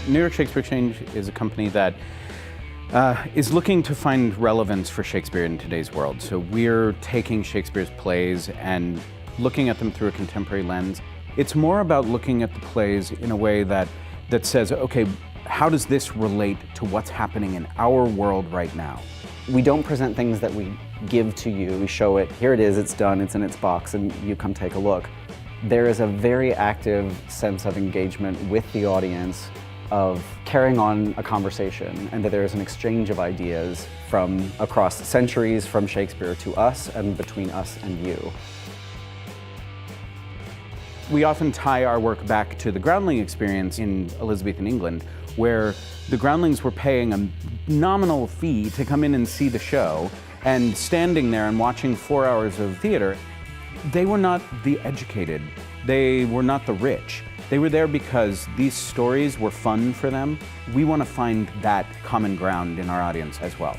New York Shakespeare Exchange is a company that is looking to find relevance for Shakespeare in today's world. So we're taking Shakespeare's plays and looking at them through a contemporary lens. It's more about looking at the plays in a way that says, okay, how does this relate to what's happening in our world right now? We don't present things that we give to you. We show it, here it is, it's done, it's in its box, and you come take a look. There is a very active sense of engagement with the audience, of carrying on a conversation, and that there is an exchange of ideas from across centuries, from Shakespeare to us, and between us and you. We often tie our work back to the groundling experience in Elizabethan England, where the groundlings were paying a nominal fee to come in and see the show, and standing there and watching 4 hours of theater. They were not the educated, they were not the rich. They were there because these stories were fun for them. We want to find that common ground in our audience as well.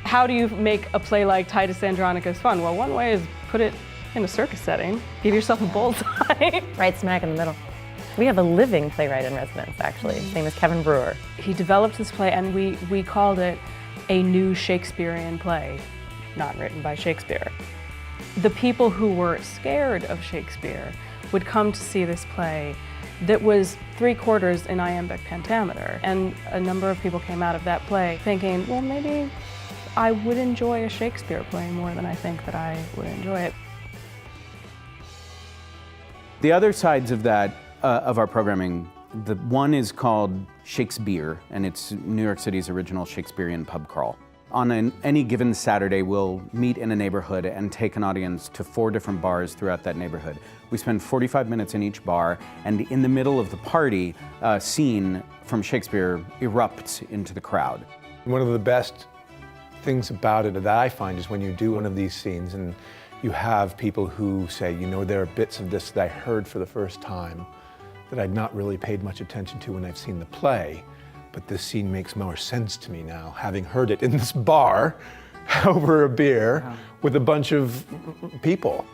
How do you make a play like TITUS Andronicus fun? Well, one way is put it in a circus setting. Give yourself a bullseye. Right smack in the middle. We have a living playwright in residence, actually. His name is Kevin Brewer. He developed this play, and we called it a new Shakespearean play, not written by Shakespeare. The people who were scared of Shakespeare would come to see this play that was 3/4 in iambic pentameter. And a number of people came out of that play thinking, well, maybe I would enjoy a Shakespeare play more than I think that I would enjoy it. The other sides of that, of our programming, the one is called Shakespeare, and it's New York City's original Shakespearean pub crawl. On any given Saturday, we'll meet in a neighborhood and take an audience to 4 different bars throughout that neighborhood. We spend 45 minutes in each bar, and in the middle of the party, a scene from Shakespeare erupts into the crowd. One of the best things about it that I find is when you do one of these scenes and you have people who say, you know, there are bits of this that I heard for the first time that I'd not really paid much attention to when I've seen the play. But this scene makes more sense to me now, having heard it in this bar over a beer with a bunch of people.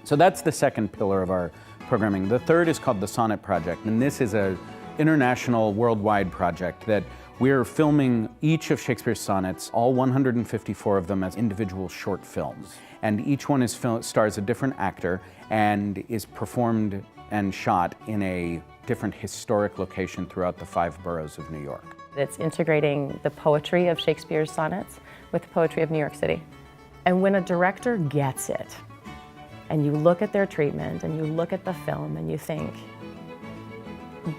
So that's the second pillar of our programming. The third is called the Sonnet Project, and this is an international, worldwide project that we're filming each of Shakespeare's sonnets, all 154 of them, as individual short films. And each one stars a different actor and is performed and shot in a different historic location throughout the 5 boroughs of New York. It's integrating the poetry of Shakespeare's sonnets with the poetry of New York City. And when a director gets it, and you look at their treatment, and you look at the film, and you think,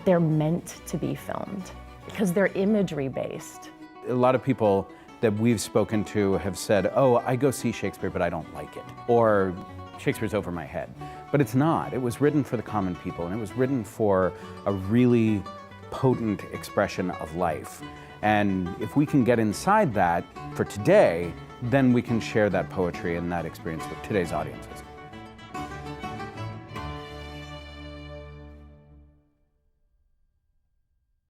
they're meant to be filmed, because they're imagery-based. A lot of people that we've spoken to have said, oh, I go see Shakespeare, but I don't like it. Or, Shakespeare's over my head. But it's not. It was written for the common people, and it was written for a really potent expression of life. And if we can get inside that for today, then we can share that poetry and that experience with today's audiences.